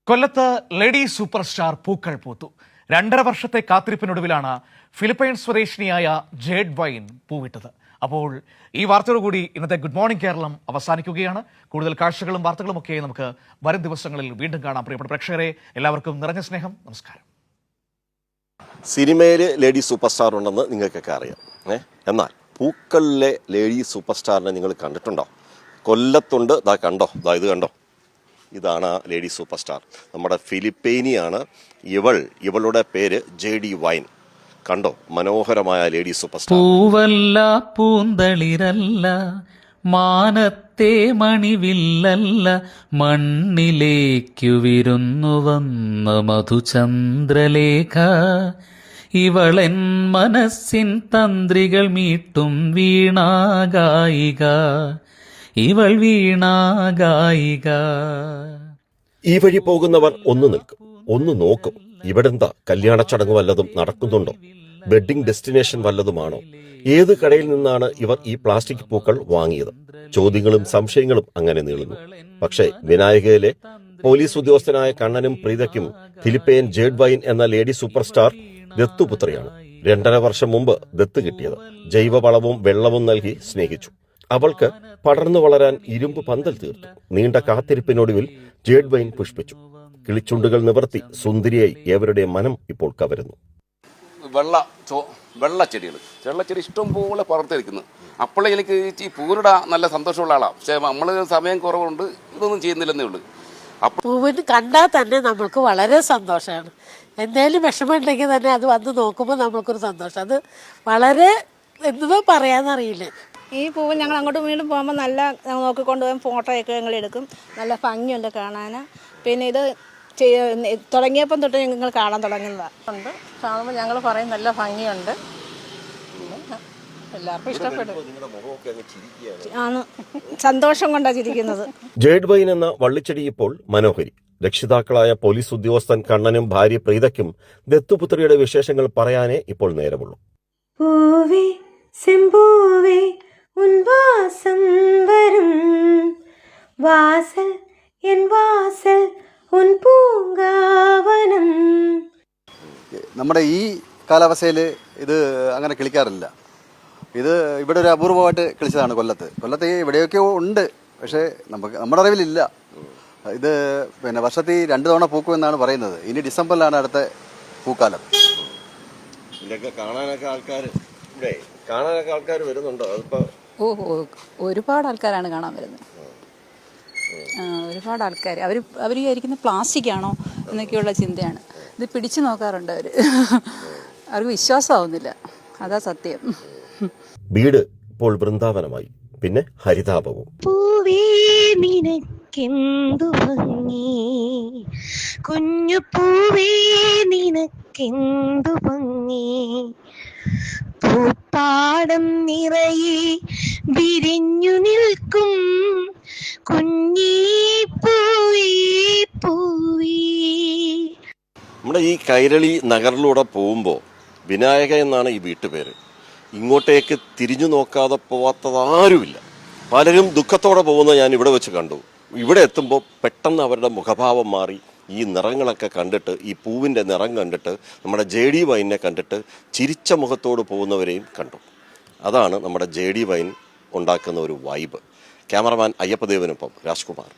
കൊല്ലത്ത് lady super star പൂക്കൾ പൂത്തു. 2.5 വർഷത്തെ കാത്തിരിപ്പിനൊടുവിലാണ് ഫിലിപ്പൈൻ സ്വദേശിനിയായ ജേഡ് വൈൻ പൂവിട്ടത്. അപ്പോൾ ഈ വാർത്തയോടുകൂടി ഇന്നത്തെ ഗുഡ് മോർണിംഗ് കേരളം അവസാനിക്കുകയാണ്. കൂടുതൽ കാഴ്ചകളും വാർത്തകളും ഒക്കെ നമുക്ക് വരും ദിവസങ്ങളിൽ വീണ്ടും കാണാം. പ്രിയപ്പെട്ട പ്രേക്ഷകരെ, എല്ലാവർക്കും നിറഞ്ഞ സ്നേഹം, നമസ്കാരം. സിനിമയിൽ ലേഡി സൂപ്പർ സ്റ്റാർ ഉണ്ടെന്ന് നിങ്ങൾക്കൊക്കെ അറിയാം. എന്നാൽ പൂക്കളിലെ ലേഡി സൂപ്പർ സ്റ്റാറിനെ നിങ്ങൾ കണ്ടിട്ടുണ്ടോ? കൊല്ലത്തുണ്ട്. ഇത് കണ്ടോ, ഇതാണ് ലേഡി സൂപ്പർ സ്റ്റാർ. നമ്മുടെ ഫിലിപ്പൈനിയാണ് ഇവളുടെ പേര് ജേഡി വൈൻ. കണ്ടോ, മനോഹരമായ ലേഡി സൂപ്പർ സ്റ്റാർ. പൂവല്ല പൂന്തളിരല്ല, മാനത്തെ മണിവില്ലല്ല, മണ്ണിലേക്കു വിരുന്നു വന്ന മധുചന്ദ്രലേഖ. ഇവളെൻ മനസ്സിൻ തന്ത്രികൾ മീട്ടും വീണാഗായിക, ഇവൾ വീണാഗായിക. ഈ വഴി പോകുന്നവർ ഒന്ന് നിൽക്കും, ഒന്ന് നോക്കും. ഇവിടെന്താ കല്യാണ ചടങ്ങ് വല്ലതും നടക്കുന്നുണ്ടോ? വെഡ്ഡിംഗ് ഡെസ്റ്റിനേഷൻ വല്ലതുമാണോ? ഏത് കടയിൽ നിന്നാണ് ഇവർ ഈ പ്ലാസ്റ്റിക് പൂക്കൾ വാങ്ങിയത്? ചോദ്യങ്ങളും സംശയങ്ങളും അങ്ങനെ നീളുന്നു. പക്ഷേ വിനായകയിലെ പോലീസ് ഉദ്യോഗസ്ഥനായ കണ്ണനും പ്രീതയ്ക്കും ഫിലിപ്പൈൻ ജേഡ് വൈൻ എന്ന ലേഡി സൂപ്പർ സ്റ്റാർ ദത്തുപുത്രിയാണ്. 2.5 വർഷം മുമ്പ് ദത്ത് കിട്ടിയത്. ജൈവവളവും വെള്ളവും നൽകി സ്നേഹിച്ചു. അവൾക്ക് പടർന്നു വളരാൻ ഇരുമ്പ് പന്തൽ തീർത്തു. നീണ്ട കാത്തിരിപ്പിനൊടുവിൽ ജേഡ് വൈൻ പുഷ്പിച്ചു. കിളിച്ചുണ്ടുകൾ നിവർത്തി സുന്ദരിയായി ഏവരുടെ മനം ഇപ്പോൾ കവരുന്നു. വെള്ളച്ചെടി ഇഷ്ടംപോലെ പടർത്തിരിക്കുന്നു. അപ്പോഴേ എനിക്ക് ഈ പൂവിടാ നല്ല സന്തോഷമുള്ള ആളാണ്. പക്ഷെ നമ്മൾ സമയം കുറവുണ്ട്, ഇതൊന്നും ചെയ്യുന്നില്ലെന്നേ ഉള്ളൂ. പൂവിന് കണ്ടാൽ തന്നെ നമ്മൾക്ക് വളരെ സന്തോഷമാണ്. എന്തെങ്കിലും വിഷമമുണ്ടെങ്കിൽ തന്നെ അത് വന്ന് നോക്കുമ്പോൾ നമ്മൾക്കൊരു സന്തോഷം. അത് വളരെ എന്തോ പറയാന്നറിയില്ല. ഈ പൂവ് ഞങ്ങൾ അങ്ങോട്ടും വീണ്ടും പോകുമ്പോൾ നല്ല നോക്കിക്കൊണ്ട് പോകാൻ ഫോട്ടോയൊക്കെ ഞങ്ങൾ എടുക്കും. നല്ല ഭംഗിയുണ്ട് കാണാൻ. പിന്നെ ഇത് തുടങ്ങിയപ്പം തൊട്ട് ഞങ്ങൾ കാണാൻ തുടങ്ങുന്നതാണ്. കാണുമ്പോൾ ഞങ്ങൾ പറയും നല്ല ഭംഗിയുണ്ട്, എല്ലാവർക്കും ഇഷ്ടപ്പെടും. ആണ്, സന്തോഷം കൊണ്ടാണ് ചിരിക്കുന്നത്. ജേഡ് വൈൻ എന്ന വള്ളിച്ചെടി ഇപ്പോൾ മനോഹരി. രക്ഷിതാക്കളായ പോലീസ് ഉദ്യോഗസ്ഥൻ കണ്ണനും ഭാര്യ പ്രീതയ്ക്കും ദത്തുപുത്രിയുടെ വിശേഷങ്ങൾ പറയാനേ ഇപ്പോൾ നേരമുള്ളൂ. പൂവേ செம்பூவே உன் வாசம் வரும் வாசல் என் வாசல் உன் പൂങ്കാവനം. നമ്മുടെ ഈ കാലാവസ്ഥയിൽ ഇത് അങ്ങനെ കിളിക്കാറില്ല. ഇത് ഇവിടെ ഒരു അപൂർവമായിട്ട് കിളിച്ചതാണ്. കൊല്ലത്ത് ഇവിടെയൊക്കെ ഉണ്ട്, പക്ഷേ നമ്മുടെ അറിവിലില്ല. ഇത് പിന്നെ വർഷത്തിൽ 2 തവണ പൂക്കും എന്നാണ് പറയുന്നത്. ഇനി ഡിസംബറിലാണ് അടുത്ത പൂക്കാലം. ഇതൊക്കെ കാണാനൊക്കെ ആൾക്കാർ വരുന്നുണ്ടോ? ഒരുപാട് ആൾക്കാരാണ് കാണാൻ വരുന്നത്. ഒരുപാട് ആൾക്കാർ അവർ വിചാരിക്കുന്ന പ്ലാസ്റ്റിക് ആണോ എന്നൊക്കെയുള്ള ചിന്തയാണ്. ഇത് പിടിച്ചു നോക്കാറുണ്ട് അവർക്ക് വിശ്വാസമാവുന്നില്ല. അതാ സത്യം. വീട് ഇപ്പോൾ വൃന്ദാവനമായി, പിന്നെ ഹരിതാപവും. പൂവേ നിനക്കെന്തു ഭംഗി, കുഞ്ഞു പൂവേ നിനക്കെന്തു ഭംഗി, പൂപ്പാടം നിറയെ വിരിഞ്ഞു നിൽക്കും കുഞ്ഞീ പൂവേ പൂവേ. നമ്മുടെ ഈ കൈരളി നഗറിലൂടെ പോകുമ്പോൾ വിനായക എന്നാണ് ഈ വീട്ടുപേര്. ഇങ്ങോട്ടേക്ക് തിരിഞ്ഞു നോക്കാതെ പോവാത്തതാരുമില്ല. പലരും ദുഃഖത്തോടെ പോകുന്നത് ഞാൻ ഇവിടെ വെച്ച് കണ്ടു. ഇവിടെ എത്തുമ്പോൾ പെട്ടെന്ന് അവരുടെ മുഖഭാവം മാറി. ഈ നിറങ്ങളൊക്കെ കണ്ടിട്ട്, ഈ പൂവിൻ്റെ നിറം കണ്ടിട്ട്, നമ്മുടെ ജേഡി വൈനെ കണ്ടിട്ട് ചിരിച്ച മുഖത്തോട് പോകുന്നവരെയും കണ്ടു. അതാണ് നമ്മുടെ ജേഡി വൈൻ ഉണ്ടാക്കുന്ന ഒരു വൈബ്. ക്യാമറമാൻ അയ്യപ്പദേവനൊപ്പം രാജ്കുമാർ.